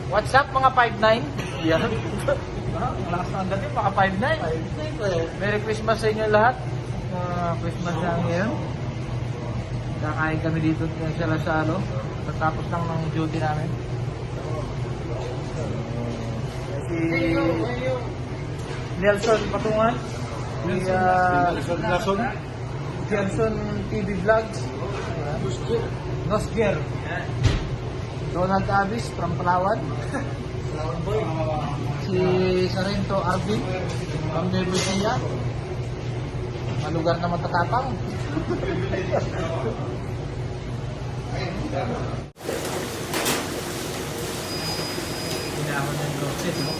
What's up mga 5'9"? Yan. Ang lakas ng dating, mga 5'9". Merry Christmas sa inyo lahat. Christmas na ngayon. Kakain kami dito sa Lasalo. Pagtapos lang ng duty namin. Si Nelson Patungan. Si Nelson TV Vlogs. Nosgier. Donald Avis from Palawan. Si Sarento Arvin from Nebusia. Malugar na matatapang. Pinahon ng roasted, no?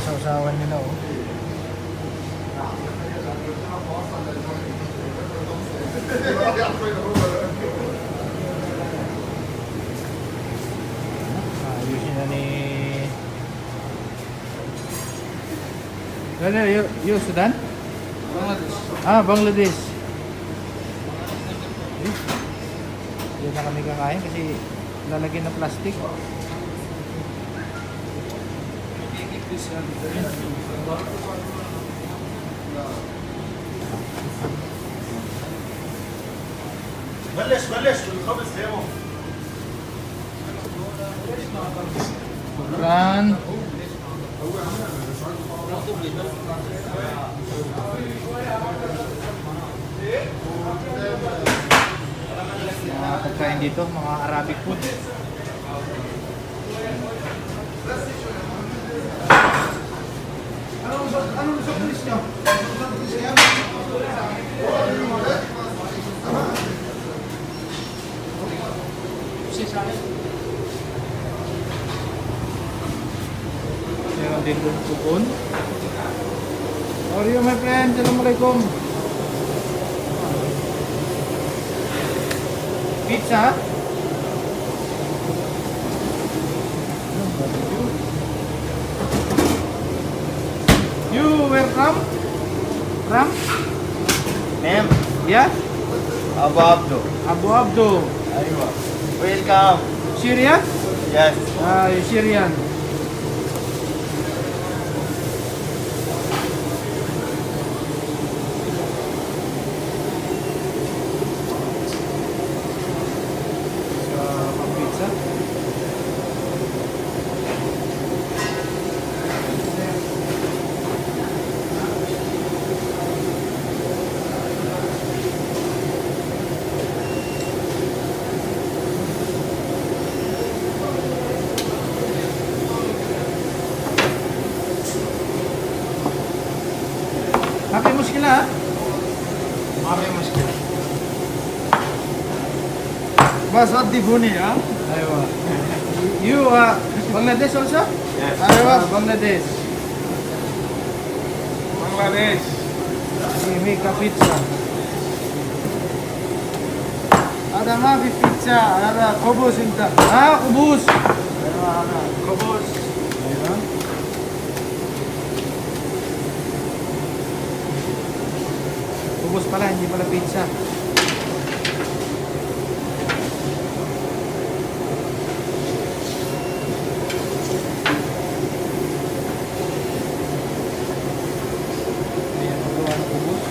Sausawan nila, oh. Ayusin na ni... Ano, you Sudan? Bangladesh. Ah, Bangladesh. Yan na kami kakain kasi lalagyan ng plastic. بلش بالخبز هيو Shukran. Mga pagkain dito, mga Arabic food. Meron din doon kupon. How are you, my friend? Assalamualaikum. Pizza? You where from? From? نعم Yeah? أبو عبدو Abu Abdo. أيوة ويلكم Syria? يس Ah, Syrian. Sa pizza. ما في مشكلة ها؟ ما في مشكلة بس ضيفوني ها؟ ايوه You Bangladesh also? Yes. ايوه Bangladesh. بنغلاديش Mika pizza. هذا ما في بيتزا هذا خبز انت. خبز. ايوه هذا خبز. ايوه. Khubuz pala, hindi pala pizza. Ayan, magawa ng khubuz.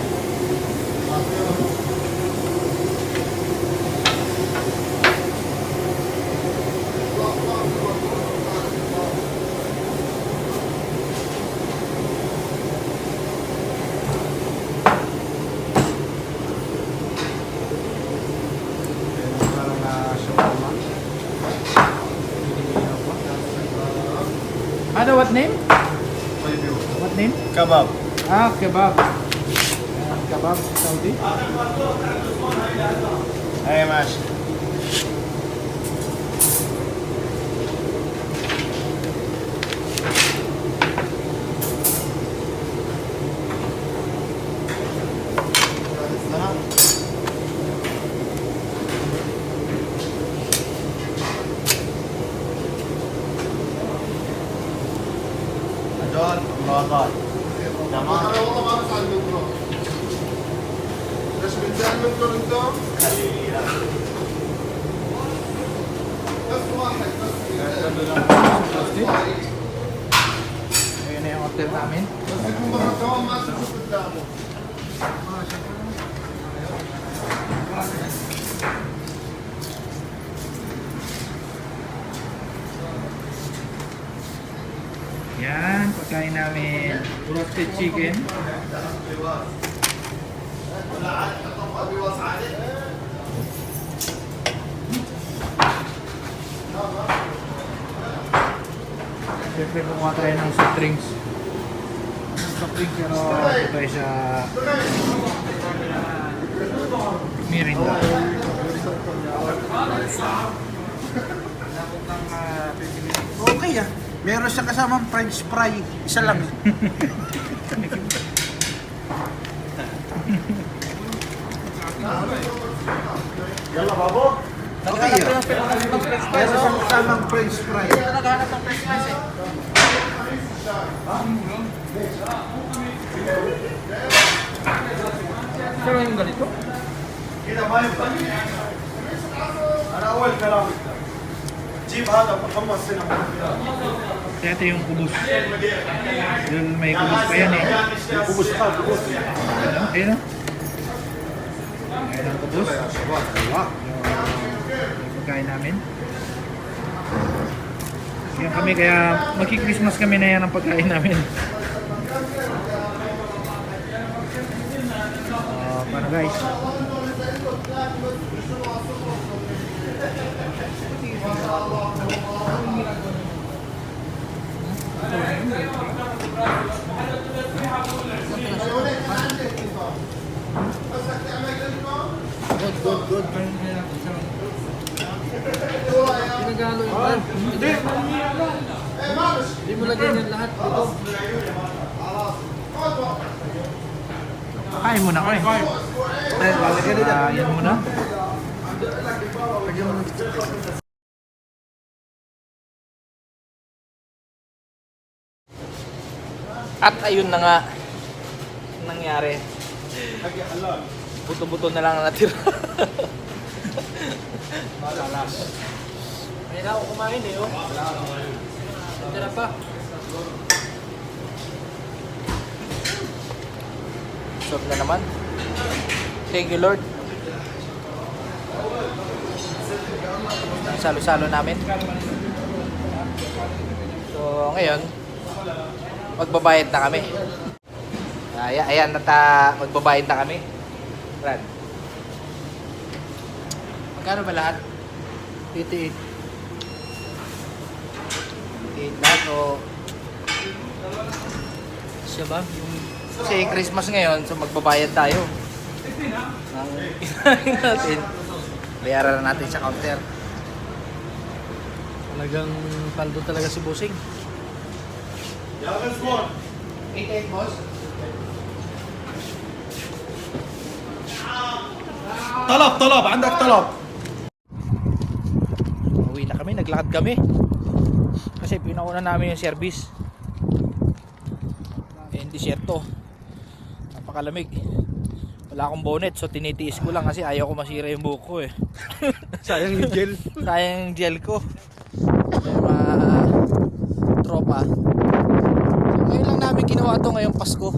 Ano, what name? What name? كباب Kebab. Kebab sa Saudi. Hey, Mash. John, Ramadan. Tamam. انا والله ما اسال دكتور ليش بتسال دكتور انت؟ بس واحد بس Ayan na yung order namin. بس يكون برا الدوام ما تشوف قدامه Yan, pagkain namin. Roasted chicken. Siyempre kumuha tayo ng soft drinks. Soft drinks pero ito tayo sa Mirinda. Okay ah. Meron siya kasamang French fry. Isa lang. Yalla, babo. Okay ah. Meron siyang kasamang French fry. Naghahanap ng fresh fries eh. Sino yung ganito? كده ما ينفع. انا اول كلام جيب هذا محمد سينما. Kaya ito yung kubus. Yung may kubus pa yan eh. kubus ka, kubus. Ayun o. Ayun ang kubus. Yung pagkain namin. Yan kami kaya magki-Christmas kami na yan ang pagkain namin. Paano guys? Good. Pinagalo yung pan. Hindi mo lagyan yan lahat. Ito. Kain muna ko eh. Yan muna. At ayun na nga nangyari. Buto-buto na lang ang natira. May na ako kumain eh, oh. Natira pa. Sarap na naman. Thank you, Lord. Salo-salo namin. So, ngayon, magbabayad na kami. Ayan, magbabayad na kami. Brad. Magkano ba lahat? 88. 88 lahat o... Siya ba? Kasi Christmas ngayon, so magbabayad tayo. Ang natin. Bayaran na natin sa counter. Talagang paldo talaga si Bossing. يلا let's go. 88 boss? طلب عندك طلب. Uwi na kami, naglakad kami. Kasi pinauna namin yung service. Hindi siyerto. Napakalamig. Wala akong bonnet so tinitiis ko lang kasi ayaw ko masira yung buhok ko eh. Sayang yung gel. Sayang yung gel ko. Yung mga tropa. So, ngayon lang namin ginawa to ngayong Pasko.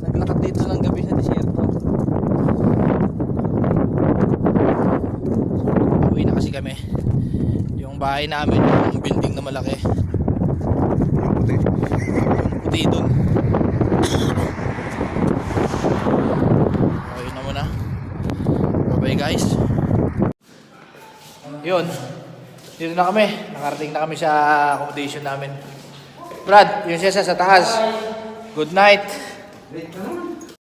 Naglakad dito ng gabi sa disyerto. Uwi na kasi kami. Yung bahay namin, yung building na malaki. Yung puti. Yung puti dun. Okay na muna. Bye bye guys. Yun. Dito na kami. Nakarating na kami sa accommodation namin. Brad, yung siya sa taas. Good night. Late na naman.